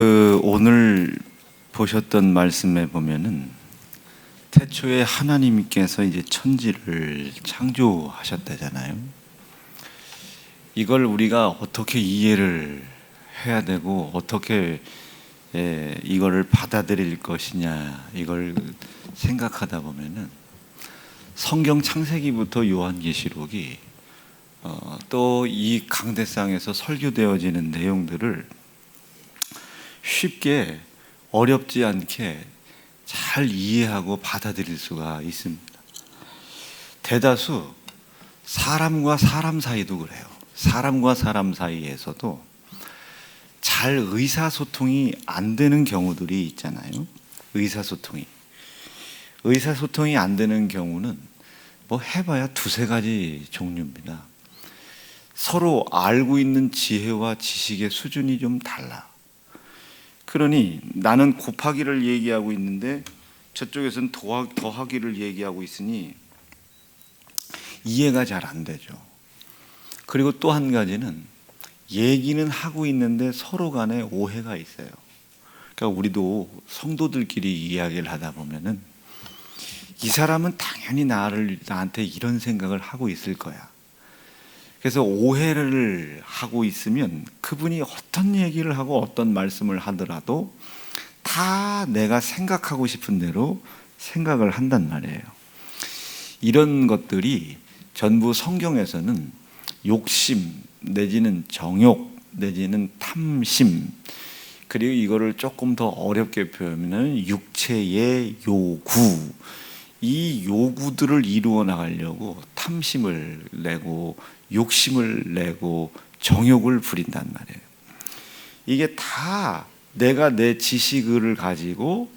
오늘 보셨던 말씀에 보면은 태초에 하나님께서 이제 천지를 창조하셨다잖아요. 이걸 우리가 어떻게 이해를 해야 되고 어떻게 이거를 받아들일 것이냐, 이걸 생각하다 보면은 성경 창세기부터 요한계시록이 또 이 강대상에서 설교되어지는 내용들을 쉽게 어렵지 않게 잘 이해하고 받아들일 수가 있습니다. 대다수 사람과 사람 사이도 그래요. 사람과 사람 사이에서도 잘 의사소통이 안 되는 경우들이 있잖아요. 의사소통이 안 되는 경우는 뭐 해봐야 두세 가지 종류입니다. 서로 알고 있는 지혜와 지식의 수준이 좀 달라. 그러니 나는 곱하기를 얘기하고 있는데 저쪽에서는 더하기를 얘기하고 있으니 이해가 잘 안 되죠. 그리고 또 한 가지는 얘기는 하고 있는데 서로 간에 오해가 있어요. 그러니까 우리도 성도들끼리 이야기를 하다 보면은 이 사람은 당연히 나한테 이런 생각을 하고 있을 거야. 그래서 오해를 하고 있으면 그분이 어떤 얘기를 하고 어떤 말씀을 하더라도 다 내가 생각하고 싶은 대로 생각을 한단 말이에요. 이런 것들이 전부 성경에서는 욕심 내지는 정욕 내지는 탐심, 그리고 이거를 조금 더 어렵게 표현하면 육체의 요구, 이 요구들을 이루어 나가려고 탐심을 내고 욕심을 내고 정욕을 부린단 말이에요. 이게 다 내가 내 지식을 가지고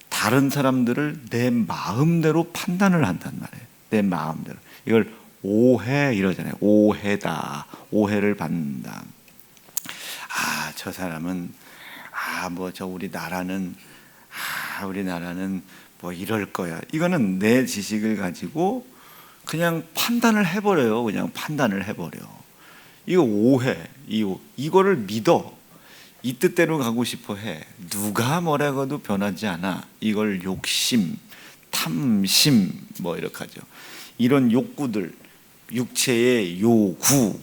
다른 사람들을 내 마음대로 판단을 한단 말이에요. 내 마음대로. 이걸 오해 이러잖아요. 오해다. 오해를 받는다. 아, 저 사람은 우리나라는 뭐 이럴 거야. 이거는 내 지식을 가지고 그냥 판단을 해버려요. 그냥 판단을 해버려. 이거 오해. 이거를 믿어. 이 뜻대로 가고 싶어 해. 누가 뭐라고도 변하지 않아. 이걸 욕심, 탐심 뭐 이렇게 하죠. 이런 욕구들, 육체의 요구,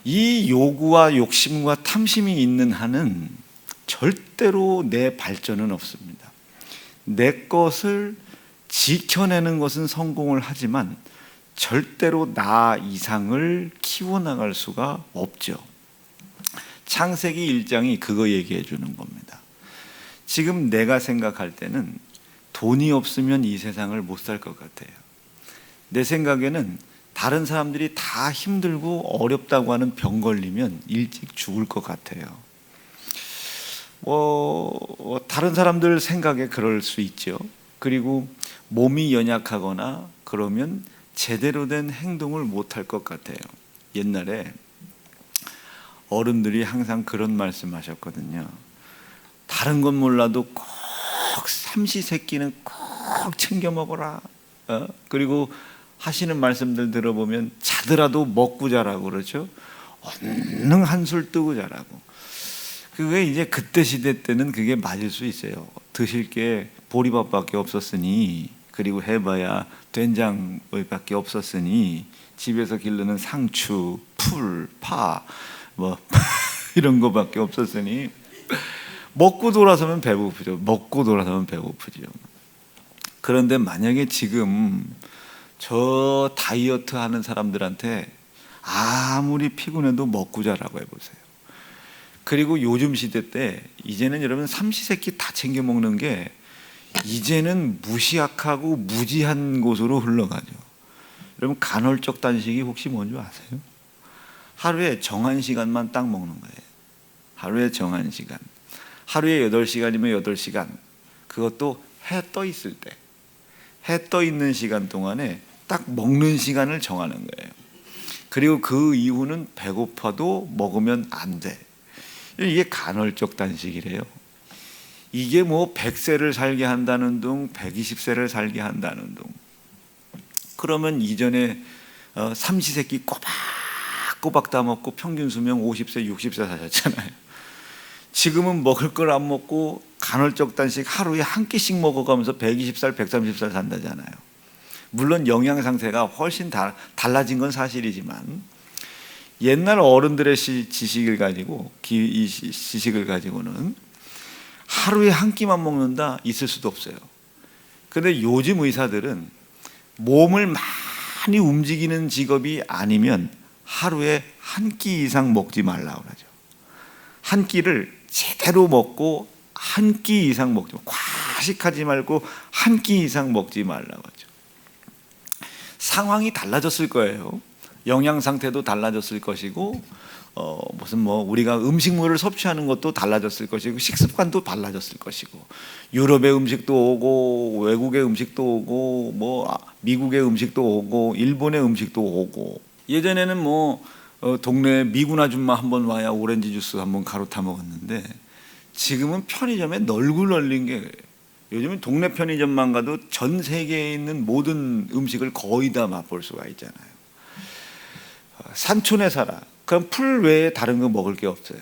이 요구와 욕심과 탐심이 있는 한은 절대로 내 발전은 없습니다. 내 것을 지켜내는 것은 성공을 하지만 절대로 나 이상을 키워나갈 수가 없죠. 창세기 1장이 그거 얘기해 주는 겁니다. 지금 내가 생각할 때는 돈이 없으면 이 세상을 못 살 것 같아요. 내 생각에는 다른 사람들이 다 힘들고 어렵다고 하는 병 걸리면 일찍 죽을 것 같아요. 다른 사람들 생각에 그럴 수 있죠. 그리고 몸이 연약하거나 그러면 제대로 된 행동을 못할 것 같아요. 옛날에 어른들이 항상 그런 말씀하셨거든요. 다른 건 몰라도 꼭 삼시세끼는 꼭 챙겨 먹어라. 그리고 하시는 말씀들 들어보면 자더라도 먹고 자라고 그러죠. 얼른 한술 뜨고 자라고. 그게 이제 그때 시대 때는 그게 맞을 수 있어요. 드실 게 보리밥밖에 없었으니, 그리고 해봐야 된장밖에 없었으니, 집에서 기르는 상추, 풀, 파, 뭐 이런 거밖에 없었으니 먹고 돌아서면 배고프죠. 먹고 돌아서면 배고프죠. 그런데 만약에 지금 저 다이어트 하는 사람들한테 아무리 피곤해도 먹고 자라고 해보세요. 그리고 요즘 시대 때 이제는 여러분 삼시세끼 다 챙겨 먹는 게 이제는 무시약하고 무지한 곳으로 흘러가죠. 여러분 간헐적 단식이 혹시 뭔지 아세요? 하루에 정한 시간만 딱 먹는 거예요. 하루에 정한 시간. 하루에 8시간이면 8시간. 그것도 해 떠 있을 때. 해 떠 있는 시간 동안에 딱 먹는 시간을 정하는 거예요. 그리고 그 이후는 배고파도 먹으면 안 돼. 이게 간헐적 단식이래요. 이게 뭐 100세를 살게 한다는 둥, 120세를 살게 한다는 둥. 그러면 이전에 삼시세끼 꼬박꼬박 다 먹고 평균 수명 50세, 60세 사셨잖아요. 지금은 먹을 걸 안 먹고 간헐적단식 하루에 한 끼씩 먹어가면서 120살, 130살 산다잖아요. 물론 영양 상태가 훨씬 달라진 건 사실이지만 옛날 어른들의 지식을 가지고 이 지식을 가지고는 하루에 한 끼만 먹는다 있을 수도 없어요. 그런데 요즘 의사들은 몸을 많이 움직이는 직업이 아니면 하루에 한 끼 이상 먹지 말라고 하죠. 한 끼를 제대로 먹고 한 끼 이상 먹지 말고, 과식하지 말고 한 끼 이상 먹지 말라고 하죠. 상황이 달라졌을 거예요. 영양 상태도 달라졌을 것이고, 우리가 음식물을 섭취하는 것도 달라졌을 것이고, 식습관도 달라졌을 것이고, 유럽의 음식도 오고, 외국의 음식도 오고, 미국의 음식도 오고, 일본의 음식도 오고. 예전에는 동네 미군 아줌마 한번 와야 오렌지 주스 한번 가로타 먹었는데, 지금은 편의점에 널고 널린 게, 요즘은 동네 편의점만 가도 전 세계에 있는 모든 음식을 거의 다 맛볼 수가 있잖아요. 산촌에 살아. 그럼 풀 외에 다른 거 먹을 게 없어요.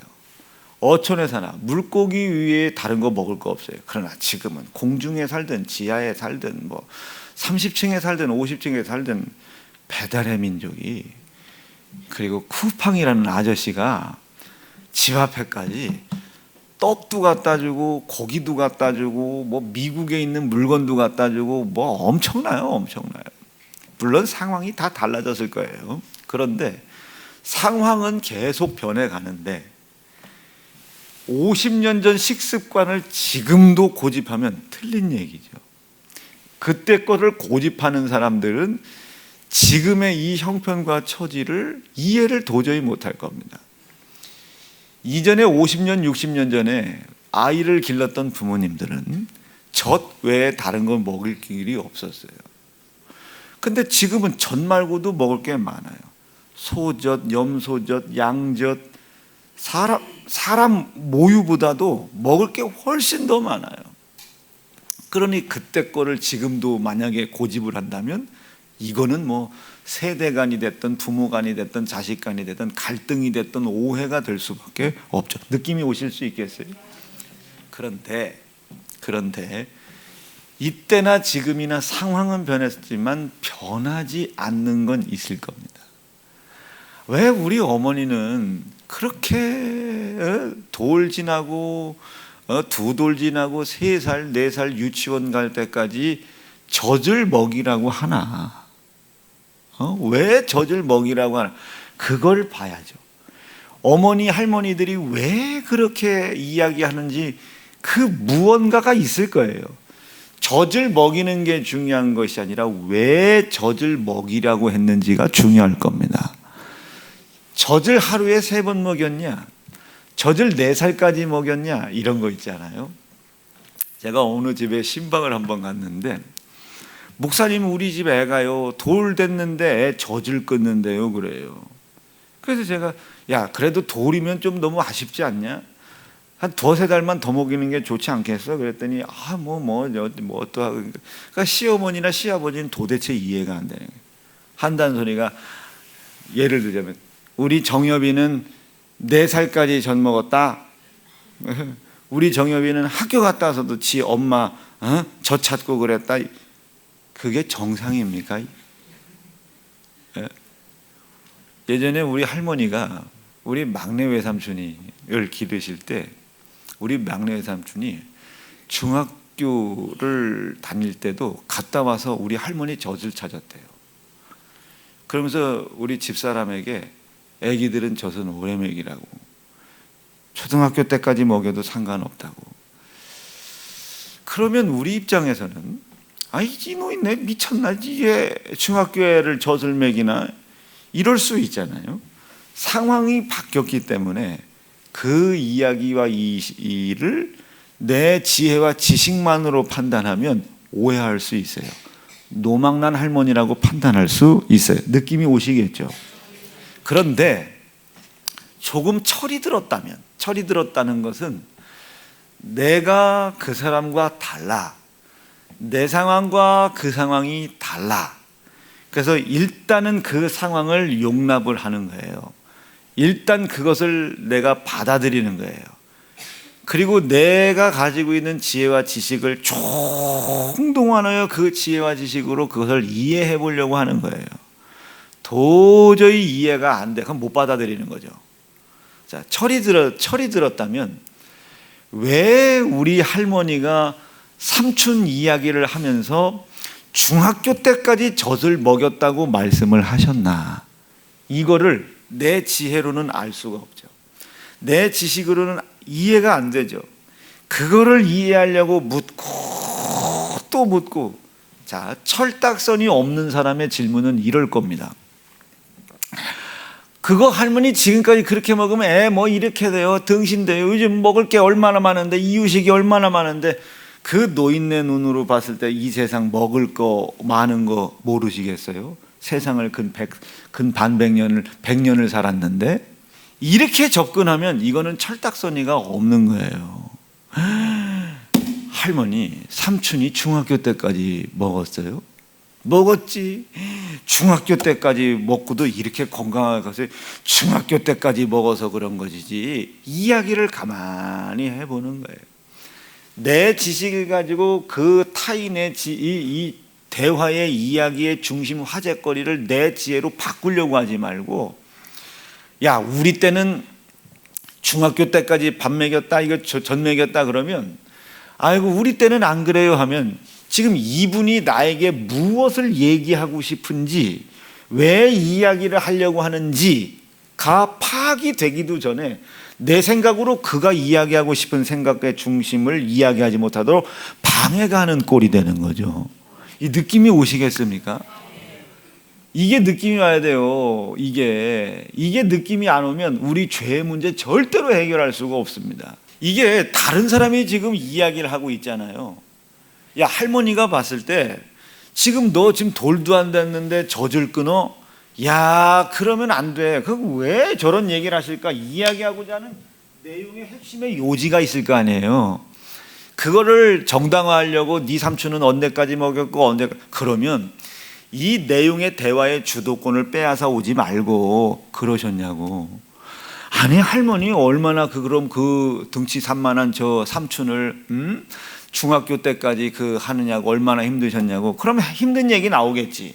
어촌에 사나 물고기 위에 다른 거 먹을 거 없어요. 그러나 지금은 공중에 살든 지하에 살든 30층에 살든 50층에 살든 배달의 민족이, 그리고 쿠팡이라는 아저씨가 집 앞에까지 떡도 갖다 주고 고기도 갖다 주고 미국에 있는 물건도 갖다 주고 엄청나요. 물론 상황이 다 달라졌을 거예요. 그런데 상황은 계속 변해가는데 50년 전 식습관을 지금도 고집하면 틀린 얘기죠. 그때 거를 고집하는 사람들은 지금의 이 형편과 처지를 이해를 도저히 못할 겁니다. 이전에 50년, 60년 전에 아이를 길렀던 부모님들은 젖 외에 다른 걸 먹을 길이 없었어요. 근데 지금은 젖 말고도 먹을 게 많아요. 소젖, 염소젖, 양젖, 사람 모유보다도 먹을 게 훨씬 더 많아요. 그러니 그때 거를 지금도 만약에 고집을 한다면 이거는 세대 간이 됐든 부모 간이 됐든 자식 간이 됐든 갈등이 됐든 오해가 될 수밖에 없죠. 느낌이 오실 수 있겠어요? 그런데 이때나 지금이나 상황은 변했지만 변하지 않는 건 있을 겁니다. 왜 우리 어머니는 그렇게 돌 지나고 2돌 지나고 3살, 4살 유치원 갈 때까지 젖을 먹이라고 하나? 왜 젖을 먹이라고 하나? 그걸 봐야죠. 어머니, 할머니들이 왜 그렇게 이야기하는지 그 무언가가 있을 거예요. 젖을 먹이는 게 중요한 것이 아니라 왜 젖을 먹이라고 했는지가 중요할 겁니다. 젖을 하루에 3번 먹였냐? 젖을 4살까지 먹였냐? 이런 거 있잖아요. 제가 어느 집에 신방을 한번 갔는데 목사님 우리 집 애가요 돌 됐는데 애 젖을 끊는데요 그래요. 그래서 제가 야 그래도 돌이면 좀 너무 아쉽지 않냐? 한 2-3달만 더 먹이는 게 좋지 않겠어? 그랬더니 또 하고. 그러니까 시어머니나 시아버지는 도대체 이해가 안 되는 거예요. 한다는 소리가 예를 들자면 우리 정엽이는 4살까지 젖 먹었다. 우리 정엽이는 학교 갔다 와서도 지 엄마 젖 찾고 그랬다. 그게 정상입니까? 예전에 우리 할머니가 우리 막내 외삼촌이를 기르실 때 우리 막내 외삼촌이 중학교를 다닐 때도 갔다 와서 우리 할머니 젖을 찾았대요. 그러면서 우리 집사람에게 애기들은 젖은 오래 먹이라고, 초등학교 때까지 먹여도 상관없다고. 그러면 우리 입장에서는 이놈이 내 미쳤나? 이게 중학교에를 젖을 먹이나? 이럴 수 있잖아요. 상황이 바뀌었기 때문에 그 이야기와 이 일을 내 지혜와 지식만으로 판단하면 오해할 수 있어요. 노망난 할머니라고 판단할 수 있어요. 느낌이 오시겠죠? 그런데 조금 철이 들었다는 것은 내가 그 사람과 달라. 내 상황과 그 상황이 달라. 그래서 일단은 그 상황을 용납을 하는 거예요. 일단 그것을 내가 받아들이는 거예요. 그리고 내가 가지고 있는 지혜와 지식을 총동원하여 그 지혜와 지식으로 그것을 이해해 보려고 하는 거예요. 도저히 이해가 안 돼. 그럼 못 받아들이는 거죠. 자, 철이 들었다면 왜 우리 할머니가 삼촌 이야기를 하면서 중학교 때까지 젖을 먹였다고 말씀을 하셨나? 이거를 내 지혜로는 알 수가 없죠. 내 지식으로는 이해가 안 되죠. 그거를 이해하려고 묻고 또 묻고. 자, 철딱선이 없는 사람의 질문은 이럴 겁니다. 그거 할머니 지금까지 그렇게 먹으면 애 뭐 이렇게 돼요, 등신돼요, 요즘 먹을 게 얼마나 많은데, 이유식이 얼마나 많은데. 그 노인네 눈으로 봤을 때 이 세상 먹을 거 많은 거 모르시겠어요? 세상을 근 반백년을 100년을 살았는데. 이렇게 접근하면 이거는 철딱서니가 없는 거예요. 할머니, 삼촌이 중학교 때까지 먹었어요? 먹었지. 중학교 때까지 먹고도 이렇게 건강하게 가서 중학교 때까지 먹어서 그런 것이지. 이야기를 가만히 해보는 거예요. 내 지식을 가지고 그 타인의 이 대화의 이야기의 중심 화제거리를 내 지혜로 바꾸려고 하지 말고, 야, 우리 때는 중학교 때까지 밥 먹였다, 이거 전 먹였다 그러면, 아이고 우리 때는 안 그래요 하면, 지금 이분이 나에게 무엇을 얘기하고 싶은지, 왜 이야기를 하려고 하는지가 파악이 되기도 전에 내 생각으로 그가 이야기하고 싶은 생각의 중심을 이야기하지 못하도록 방해가 하는 꼴이 되는 거죠. 이 느낌이 오시겠습니까? 이게 느낌이 와야 돼요. 이게 느낌이 안 오면 우리 죄의 문제 절대로 해결할 수가 없습니다. 이게 다른 사람이 지금 이야기를 하고 있잖아요. 야, 할머니가 봤을 때 지금 너 지금 돌도 안 됐는데 젖을 끊어? 야, 그러면 안 돼. 왜 저런 얘기를 하실까? 이야기하고자 하는 내용의 핵심의 요지가 있을 거 아니에요. 그거를 정당화하려고 네 삼촌은 언제까지 먹였고 언제까지, 그러면 이 내용의 대화의 주도권을 빼앗아 오지 말고 그러셨냐고. 아니, 할머니 얼마나 그럼 그 등치 산만한 저 삼촌을 중학교 때까지 하느냐고, 얼마나 힘드셨냐고. 그러면 힘든 얘기 나오겠지.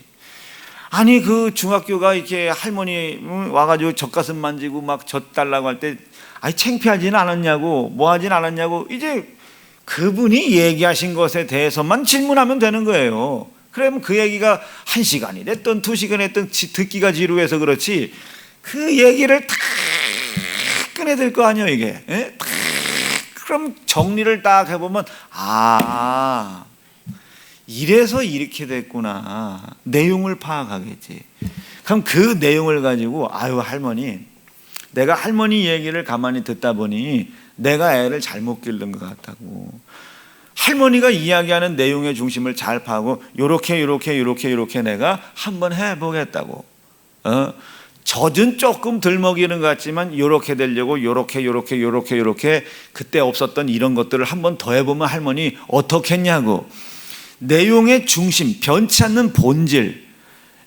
아니, 그 중학교가 이렇게 할머니 와가지고 젖가슴 만지고 막 젖 달라고 할 때, 아니 창피하진 않았냐고, 뭐 하진 않았냐고. 이제 그분이 얘기하신 것에 대해서만 질문하면 되는 거예요. 그러면 그 얘기가 1시간이 됐든 2시간이 됐든 듣기가 지루해서 그렇지, 그 얘기를 다 꺼내들 거 아니에요 이게. 예? 그럼 정리를 딱 해보면, 아, 이래서 이렇게 됐구나. 내용을 파악하겠지. 그럼 그 내용을 가지고, 아유 할머니, 내가 할머니 얘기를 가만히 듣다 보니 내가 애를 잘못 기른 것 같다고. 할머니가 이야기하는 내용의 중심을 잘 파고 요렇게 내가 한번 해보겠다고. 젖은 조금 덜 먹이는 것 같지만 요렇게 되려고 요렇게 그때 없었던 이런 것들을 한번 더 해보면 할머니 어떻겠냐고. 내용의 중심, 변치 않는 본질.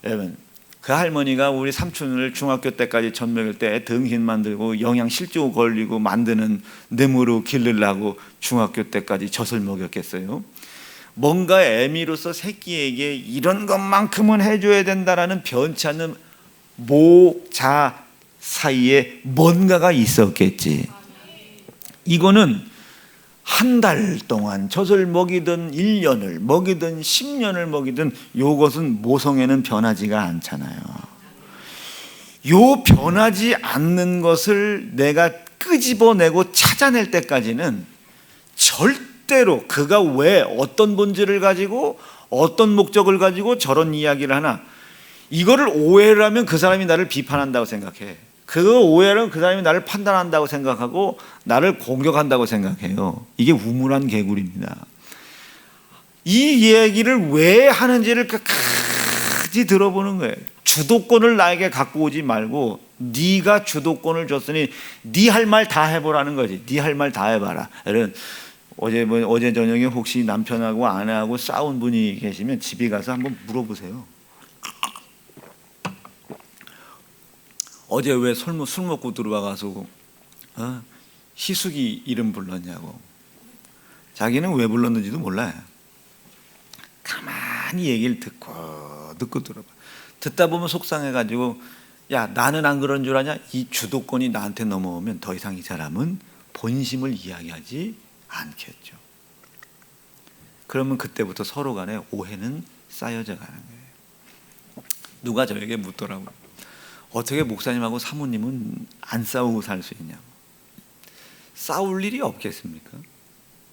여러분, 그 할머니가 우리 삼촌을 중학교 때까지 젖 먹일 때 등신 만들고 영양실조 걸리고 만드는 뇌물로 기르려고 중학교 때까지 젖을 먹였겠어요? 뭔가 애미로서 새끼에게 이런 것만큼은 해줘야 된다라는 변치 않는 모자 사이에 뭔가가 있었겠지. 이거는 한 달 동안 젖을 먹이든 1년을 먹이든 10년을 먹이든 요것은 모성애는 변하지가 않잖아요. 요 변하지 않는 것을 내가 끄집어내고 찾아낼 때까지는 절대로 그가 왜 어떤 본질을 가지고 어떤 목적을 가지고 저런 이야기를 하나, 이거를 오해를 하면 그 사람이 나를 비판한다고 생각해. 그 오해는 그 사람이 나를 판단한다고 생각하고 나를 공격한다고 생각해요. 이게 우물한 개구리입니다. 이 얘기를 왜 하는지를 끝까지 들어보는 거예요. 주도권을 나에게 갖고 오지 말고 네가 주도권을 줬으니 네 할 말 다 해보라는 거지. 네 할 말 다 해봐라. 여러분, 어제 저녁에 혹시 남편하고 아내하고 싸운 분이 계시면 집에 가서 한번 물어보세요. 어제 왜 술 먹고 들어와가지고 희숙이 이름 불렀냐고. 자기는 왜 불렀는지도 몰라요. 가만히 얘기를 듣고 들어봐. 듣다 보면 속상해가지고, 야, 나는 안 그런 줄 아냐? 이 주도권이 나한테 넘어오면 더 이상 이 사람은 본심을 이야기하지 않겠죠. 그러면 그때부터 서로 간에 오해는 쌓여져 가는 거예요. 누가 저에게 묻더라고요. 어떻게 목사님하고 사모님은 안 싸우고 살 수 있냐고. 싸울 일이 없겠습니까?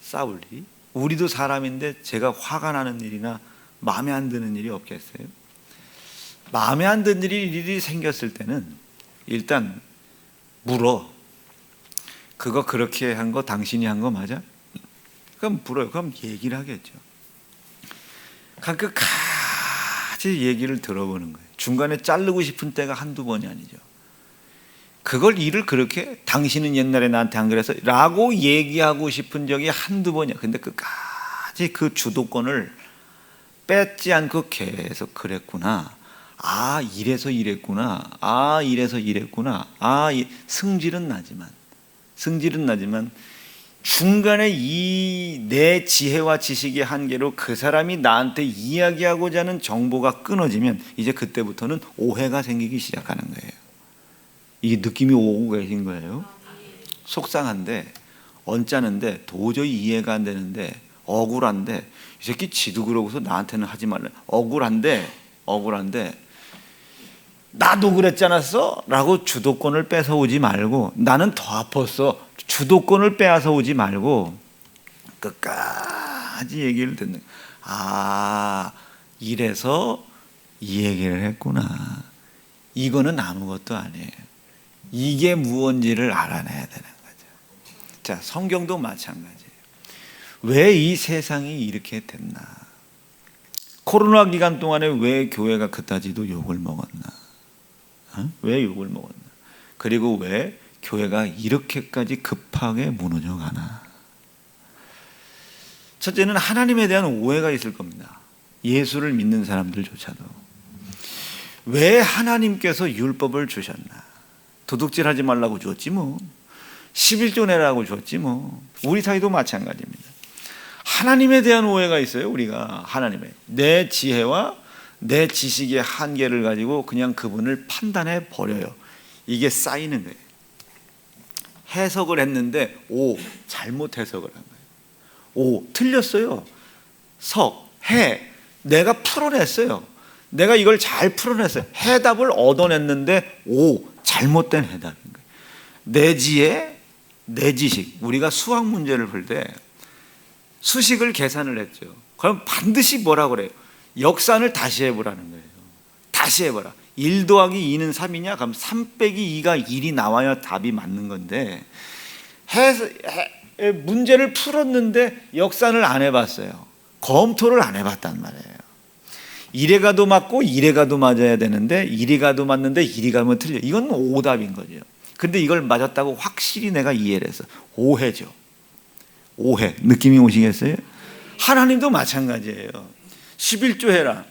싸울 일이? 우리도 사람인데 제가 화가 나는 일이나 마음에 안 드는 일이 없겠어요? 마음에 안 드는 일이 생겼을 때는 일단 물어. 그거 그렇게 한 거 당신이 한 거 맞아? 그럼 물어요. 그럼 얘기를 하겠죠. 끝까지 얘기를 들어보는 거예요. 중간에 자르고 싶은 때가 한두 번이 아니죠. 그걸 일을 그렇게 당신은 옛날에 나한테 안 그래서 라고 얘기하고 싶은 적이 한두 번이야. 근데 끝까지 그 주도권을 뺏지 않고 계속 그랬구나. 아, 이래서 이랬구나. 아, 이래서 이랬구나. 아, 승질은 나지만 중간에 이 내 지혜와 지식의 한계로 그 사람이 나한테 이야기하고자 하는 정보가 끊어지면 이제 그때부터는 오해가 생기기 시작하는 거예요. 이게 느낌이 오고 계신 거예요. 속상한데, 언짢은데, 도저히 이해가 안 되는데, 억울한데, 이 새끼 지도 그러고서 나한테는 하지 말래. 억울한데 나도 그랬잖았어? 라고 주도권을 뺏어오지 말고, 나는 더 아팠어. 주도권을 빼앗아 오지 말고 끝까지 얘기를 듣는. 아, 이래서 이 얘기를 했구나. 이거는 아무것도 아니에요. 이게 무언지를 알아내야 되는 거죠. 자, 성경도 마찬가지예요. 왜 이 세상이 이렇게 됐나? 코로나 기간 동안에 왜 교회가 그따지도 욕을 먹었나? 왜 욕을 먹었나? 그리고 왜 교회가 이렇게까지 급하게 무너져 가나? 첫째는 하나님에 대한 오해가 있을 겁니다. 예수를 믿는 사람들조차도. 왜 하나님께서 율법을 주셨나? 도둑질하지 말라고 줬지 뭐. 11조 내라고 줬지 뭐. 우리 사이도 마찬가지입니다. 하나님에 대한 오해가 있어요. 우리가 하나님의 내 지혜와 내 지식의 한계를 가지고 그냥 그분을 판단해 버려요. 이게 쌓이는 거예요. 해석을 했는데 잘못 해석을 한 거예요. 틀렸어요. 내가 풀어냈어요. 내가 이걸 잘 풀어냈어요. 해답을 얻어냈는데 잘못된 해답인 거예요. 내 지혜, 내 지식. 우리가 수학 문제를 풀 때 수식을 계산을 했죠. 그럼 반드시 뭐라 그래요? 역산을 다시 해보라는 거예요. 다시 해보라. 1 더하기 2는 3이냐? 그럼 3 빼기 2가 1이 나와야 답이 맞는 건데, 문제를 풀었는데 역산을 안 해봤어요. 검토를 안 해봤단 말이에요. 1에 가도 맞고 1에 가도 맞아야 되는데 1이 가도 맞는데 1이 가면 틀려. 이건 오답인 거죠. 근데 이걸 맞았다고 확실히 내가 이해를 해서 오해죠. 오해. 느낌이 오시겠어요? 하나님도 마찬가지예요. 11조 해라.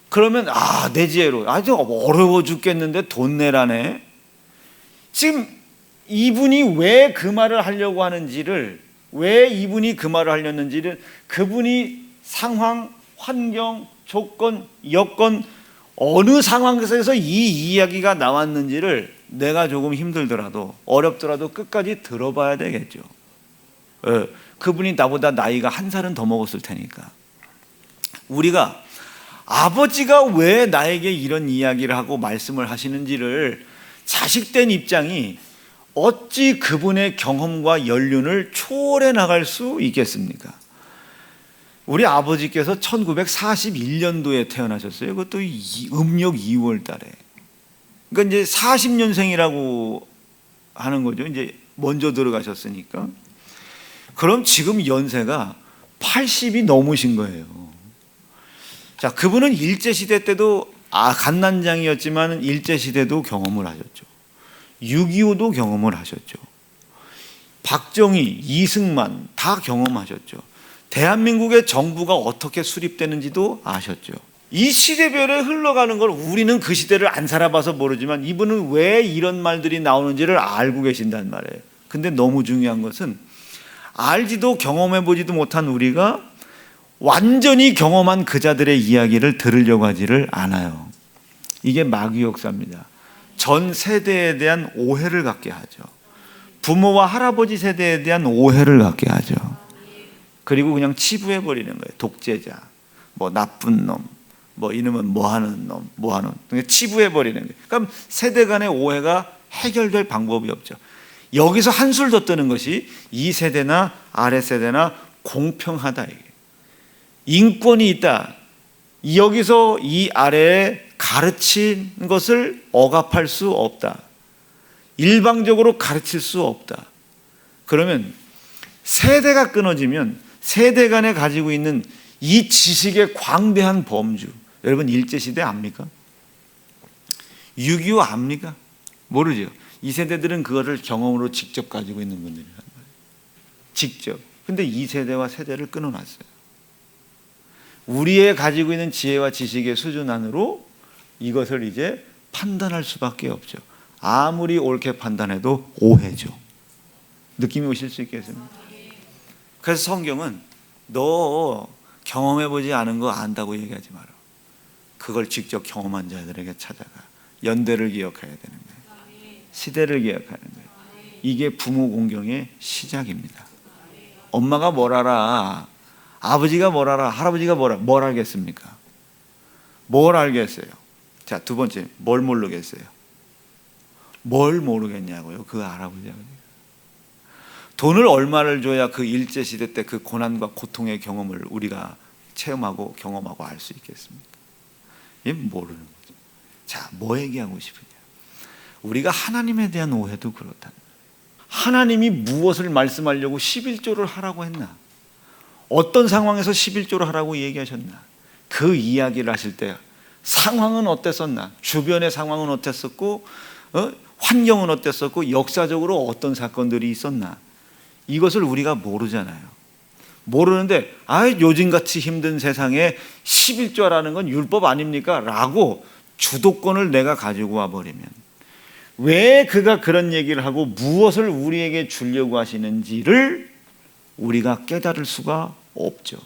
그러면 내 지혜로 아주 어려워 죽겠는데 돈 내라네. 지금 이분이 왜 그 말을 하려고 하는지를, 왜 이분이 그 말을 하려는지를, 그분이 상황, 환경, 조건, 여건 어느 상황에서 이 이야기가 나왔는지를 내가 조금 힘들더라도 어렵더라도 끝까지 들어봐야 되겠죠. 그분이 나보다 나이가 1살은 더 먹었을 테니까. 우리가 아버지가 왜 나에게 이런 이야기를 하고 말씀을 하시는지를 자식된 입장이 어찌 그분의 경험과 연륜을 초월해 나갈 수 있겠습니까? 우리 아버지께서 1941년도에 태어나셨어요. 그것도 음력 2월 달에. 그러니까 이제 40년생이라고 하는 거죠. 이제 먼저 들어가셨으니까. 그럼 지금 연세가 80이 넘으신 거예요. 자, 그분은 일제시대 때도 갓난장이었지만 일제시대도 경험을 하셨죠. 6.25도 경험을 하셨죠. 박정희, 이승만 다 경험하셨죠. 대한민국의 정부가 어떻게 수립되는지도 아셨죠. 이 시대별에 흘러가는 걸 우리는 그 시대를 안 살아봐서 모르지만 이분은 왜 이런 말들이 나오는지를 알고 계신단 말이에요. 근데 너무 중요한 것은 알지도 경험해보지도 못한 우리가 완전히 경험한 그 자들의 이야기를 들으려고 하지를 않아요. 이게 마귀 역사입니다. 전 세대에 대한 오해를 갖게 하죠. 부모와 할아버지 세대에 대한 오해를 갖게 하죠. 그리고 그냥 치부해버리는 거예요. 독재자, 뭐 나쁜 놈, 뭐 이놈은 뭐하는 놈, 뭐하는 놈. 치부해버리는 거예요. 그럼 세대 간의 오해가 해결될 방법이 없죠. 여기서 한술 더 뜨는 것이 이 세대나 아래 세대나 공평하다. 이게. 인권이 있다. 여기서 이 아래에 가르친 것을 억압할 수 없다. 일방적으로 가르칠 수 없다. 그러면 세대가 끊어지면 세대 간에 가지고 있는 이 지식의 광대한 범주, 여러분 일제시대 압니까? 6.25 압니까? 모르죠. 이 세대들은 그거를 경험으로 직접 가지고 있는 분들이란 말이에요. 직접. 근데 이 세대와 세대를 끊어놨어요. 우리의 가지고 있는 지혜와 지식의 수준 안으로 이것을 이제 판단할 수밖에 없죠. 아무리 옳게 판단해도 오해죠. 느낌이 오실 수 있겠습니까? 그래서 성경은 너 경험해보지 않은 거 안다고 얘기하지 마라. 그걸 직접 경험한 자들에게 찾아가. 연대를 기억해야 되는 거예요. 시대를 기억하는 거예요. 이게 부모 공경의 시작입니다. 엄마가 뭘 알아? 아버지가 뭘 알아? 할아버지가 뭘 알겠습니까? 뭘 알겠어요? 자, 두 번째, 뭘 모르겠어요? 뭘 모르겠냐고요? 그 할아버지 아버지. 돈을 얼마를 줘야 그 일제시대 때 그 고난과 고통의 경험을 우리가 체험하고 경험하고 알 수 있겠습니까? 이 모르는 거죠. 자, 뭐 얘기하고 싶으냐? 우리가 하나님에 대한 오해도 그렇다. 하나님이 무엇을 말씀하려고 11조를 하라고 했나? 어떤 상황에서 11조를 하라고 얘기하셨나? 그 이야기를 하실 때 상황은 어땠었나? 주변의 상황은 어땠었고 환경은 어땠었고 역사적으로 어떤 사건들이 있었나? 이것을 우리가 모르잖아요. 모르는데 요즘같이 힘든 세상에 11조라는 건 율법 아닙니까? 라고 주도권을 내가 가지고 와버리면 왜 그가 그런 얘기를 하고 무엇을 우리에게 주려고 하시는지를 우리가 깨달을 수가 없죠.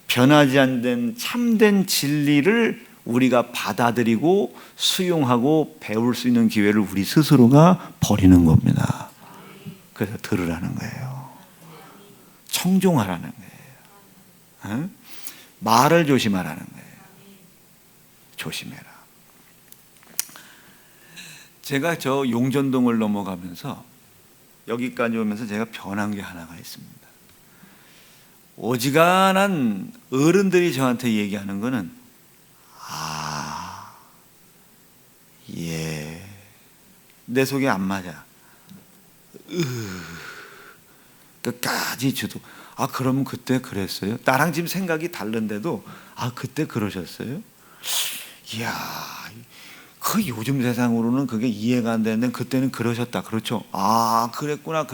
변하지 않는 참된 진리를 우리가 받아들이고 수용하고 배울 수 있는 기회를 우리 스스로가 버리는 겁니다. 그래서 들으라는 거예요. 청종하라는 거예요. 말을 조심하라는 거예요. 조심해라. 제가 저 용전동을 넘어가면서 여기까지 오면서 제가 변한 게 하나가 있습니다. 어지간한 어른들이 저한테 얘기하는 거는 예, 내 속에 안 맞아. 끝까지 주도. 그러면 그때 그랬어요? 나랑 지금 생각이 다른데도 그때 그러셨어요? 이야, 그 요즘 세상으로는 그게 이해가 안 되는데 그때는 그러셨다. 그렇죠? 그랬구나.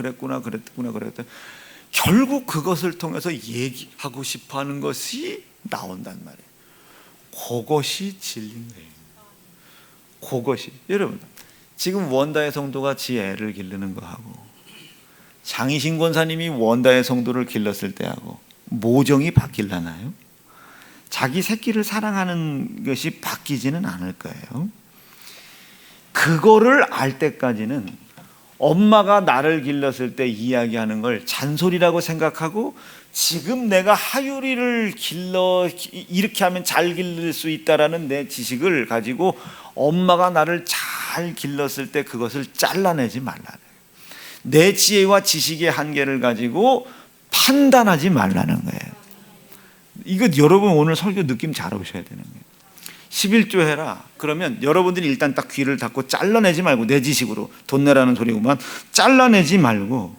결국 그것을 통해서 얘기하고 싶어하는 것이 나온단 말이에요. 그것이 진리인 거예요. 그것이. 여러분, 지금 원다의 성도가 지 애를 기르는 거하고 장희신 권사님이 원다의 성도를 길렀을 때하고 모종이 바뀔라나요? 자기 새끼를 사랑하는 것이 바뀌지는 않을 거예요. 그거를 알 때까지는 엄마가 나를 길렀을 때 이야기하는 걸 잔소리라고 생각하고 지금 내가 하율이를 이렇게 하면 잘 기를 수 있다라는 내 지식을 가지고 엄마가 나를 잘 길렀을 때 그것을 잘라내지 말라는 거예요. 내 지혜와 지식의 한계를 가지고 판단하지 말라는 거예요. 이거 여러분 오늘 설교 느낌 잘 오셔야 되는 거예요. 11조 해라. 그러면 여러분들이 일단 딱 귀를 닫고 잘라내지 말고 내 지식으로 돈 내라는 소리구만. 잘라내지 말고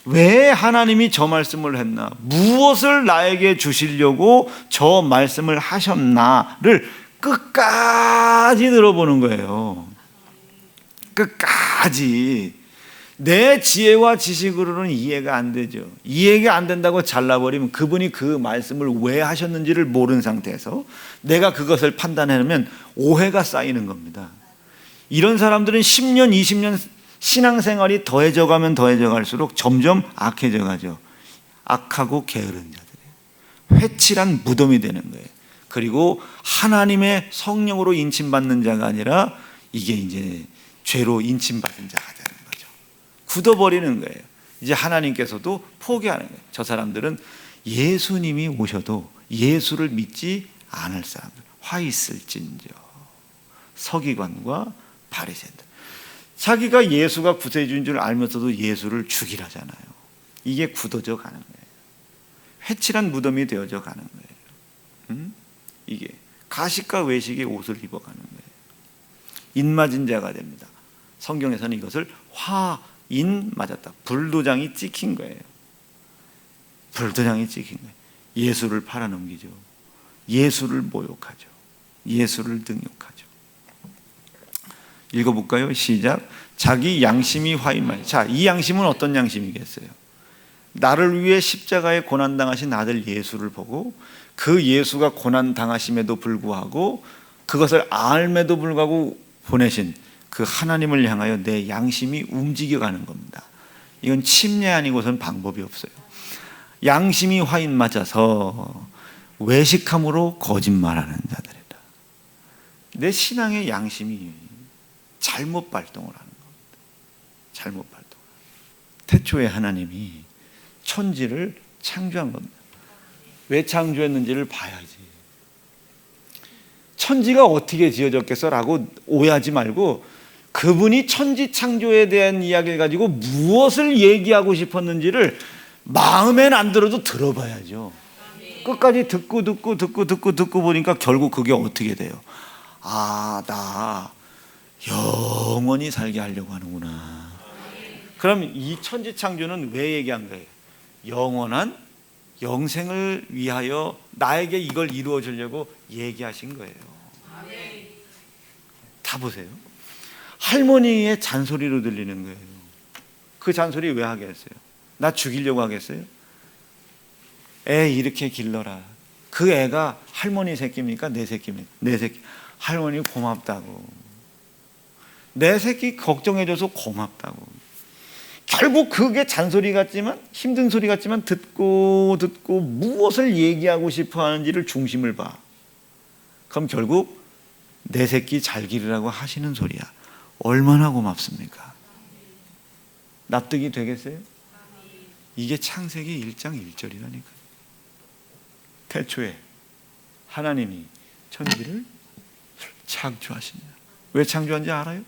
왜 하나님이 저 말씀을 했나? 무엇을 나에게 주시려고 저 말씀을 하셨나를 끝까지 들어보는 거예요. 끝까지. 내 지혜와 지식으로는 이해가 안 되죠. 이해가 안 된다고 잘라버리면 그분이 그 말씀을 왜 하셨는지를 모르는 상태에서 내가 그것을 판단해내면 오해가 쌓이는 겁니다. 이런 사람들은 10년, 20년 신앙생활이 더해져 가면 더해져 갈수록 점점 악해져 가죠. 악하고 게으른 자들이에요. 회칠한 무덤이 되는 거예요. 그리고 하나님의 성령으로 인침받는 자가 아니라 이게 이제 죄로 인침받은 자가 되는 거죠. 굳어버리는 거예요. 이제 하나님께서도 포기하는 거예요. 저 사람들은 예수님이 오셔도 예수를 믿지 않을 사람들, 화 있을진저. 서기관과 바리새인들. 자기가 예수가 구세주인 줄 알면서도 예수를 죽이라잖아요. 이게 굳어져 가는 거예요. 회칠한 무덤이 되어져 가는 거예요. 이게 가식과 외식의 옷을 입어가는 거예요. 인맞은 자가 됩니다. 성경에서는 이것을 화인 맞았다. 불도장이 찍힌 거예요. 불도장이 찍힌 거예요. 예수를 팔아넘기죠. 예수를 모욕하죠. 예수를 등욕하죠. 읽어볼까요? 시작. 자기 양심이 화인말. 자, 이 양심은 어떤 양심이겠어요? 나를 위해 십자가에 고난당하신 아들 예수를 보고 그 예수가 고난당하심에도 불구하고 그것을 알매도 불구하고 보내신 그 하나님을 향하여 내 양심이 움직여가는 겁니다. 이건 침례 아니고선 방법이 없어요. 양심이 화인 맞아서 외식함으로 거짓말하는 자들이다. 내 신앙의 양심이 잘못 발동을 하는 겁니다. 잘못 발동. 태초에 하나님이 천지를 창조한 겁니다. 왜 창조했는지를 봐야지. 천지가 어떻게 지어졌겠어라고 오해하지 말고 그분이 천지 창조에 대한 이야기를 가지고 무엇을 얘기하고 싶었는지를 마음엔 안 들어도 들어봐야죠. 끝까지 듣고 보니까 결국 그게 어떻게 돼요? 아, 나 영원히 살게 하려고 하는구나. 그럼 이 천지 창조는 왜 얘기한 거예요? 영원한 영생을 위하여 나에게 이걸 이루어 주려고 얘기하신 거예요. 다 보세요. 할머니의 잔소리로 들리는 거예요. 그 잔소리 왜 하게 했어요? 나 죽이려고 하겠어요? 애 이렇게 길러라. 그 애가 할머니 새끼입니까? 내 새끼입니까? 내 새끼. 할머니 고맙다고. 내 새끼 걱정해줘서 고맙다고. 결국 그게 잔소리 같지만 힘든 소리 같지만 듣고 무엇을 얘기하고 싶어 하는지를 중심을 봐. 그럼 결국 내 새끼 잘 기르라고 하시는 소리야. 얼마나 고맙습니까? 납득이 되겠어요? 이게 창세기 1장 1절이라니까. 태초에 하나님이 천지를 창조하십니다. 왜 창조한지 알아요?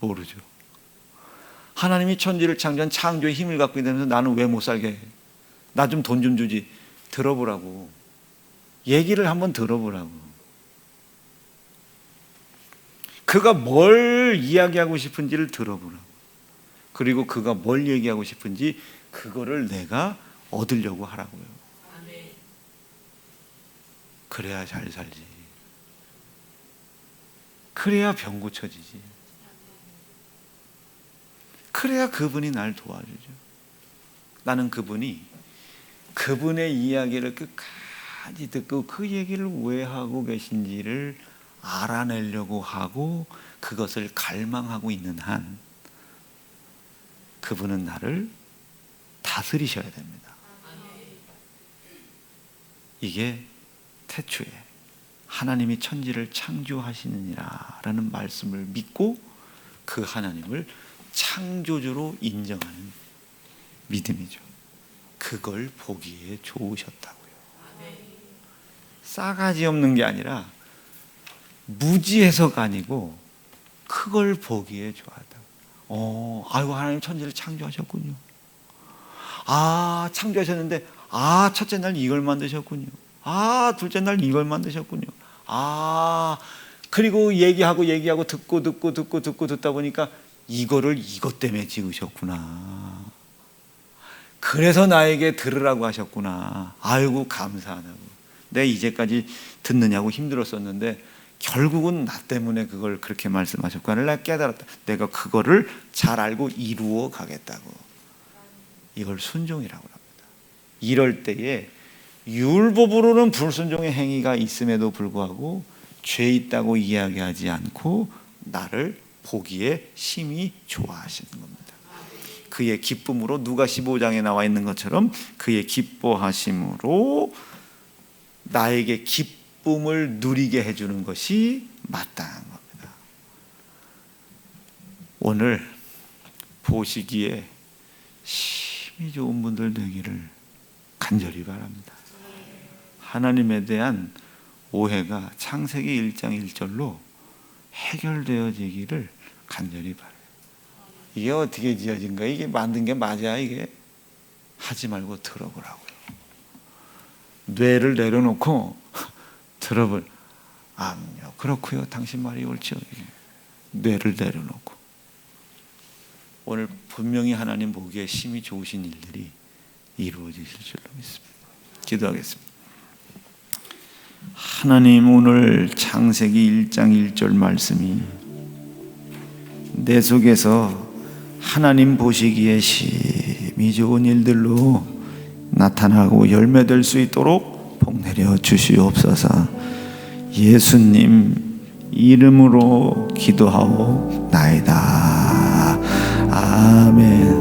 모르죠. 하나님이 천지를 창조한 창조의 힘을 갖고 있다면서 나는 왜 못 살게 해? 나 좀 돈 좀 주지. 들어보라고. 얘기를 한번 들어보라고. 그가 뭘 이야기하고 싶은지를 들어보라고. 그리고 그가 뭘 얘기하고 싶은지 그거를 내가 얻으려고 하라고요. 그래야 잘 살지. 그래야 병 고쳐지지. 그래야 그분이 날 도와주죠. 나는 그분이 그분의 이야기를 끝까지 듣고 그 얘기를 왜 하고 계신지를 알아내려고 하고 그것을 갈망하고 있는 한 그분은 나를 다스리셔야 됩니다. 이게 태초에 하나님이 천지를 창조하시느니라 라는 말씀을 믿고 그 하나님을 창조주로 인정하는 믿음이죠. 그걸 보기에 좋으셨다고요. 싸가지 없는 게 아니라 무지해서가 아니고 그걸 보기에 좋았다고. 아이고 하나님 천지를 창조하셨군요. 아 창조하셨는데 첫째 날 이걸 만드셨군요. 둘째 날 이걸 만드셨군요. 그리고 얘기하고 듣다 보니까 이거를 이것 때문에 지으셨구나. 그래서 나에게 들으라고 하셨구나. 아이고 감사하다고. 내가 이제까지 듣느냐고 힘들었었는데 결국은 나 때문에 그걸 그렇게 말씀하셨구나를 내가 깨달았다. 내가 그거를 잘 알고 이루어 가겠다고. 이걸 순종이라고 합니다. 이럴 때에 율법으로는 불순종의 행위가 있음에도 불구하고 죄 있다고 이야기하지 않고 나를 보기에 심히 좋아하시는 겁니다. 그의 기쁨으로 누가 15장에 나와 있는 것처럼 그의 기뻐하심으로 나에게 기쁨을 누리게 해주는 것이 마땅한 겁니다. 오늘 보시기에 심히 좋은 분들 되기를 간절히 바랍니다. 하나님에 대한 오해가 창세기 1장 1절로 해결되어지기를 간절히 바라요. 이게 어떻게 지어진 거야? 이게 만든 게 맞아? 이게 하지 말고 들어보라고요. 뇌를 내려놓고 들어볼. 아니요, 그렇고요. 당신 말이 옳죠. 뇌를 내려놓고 오늘 분명히 하나님 보기에 심히 좋으신 일들이 이루어지실 줄로 믿습니다. 기도하겠습니다. 하나님, 오늘 창세기 1장 1절 말씀이 내 속에서 하나님 보시기에 심히 좋은 일들로 나타나고 열매될 수 있도록 복내려 주시옵소서. 예수님 이름으로 기도하옵나이다. 아멘.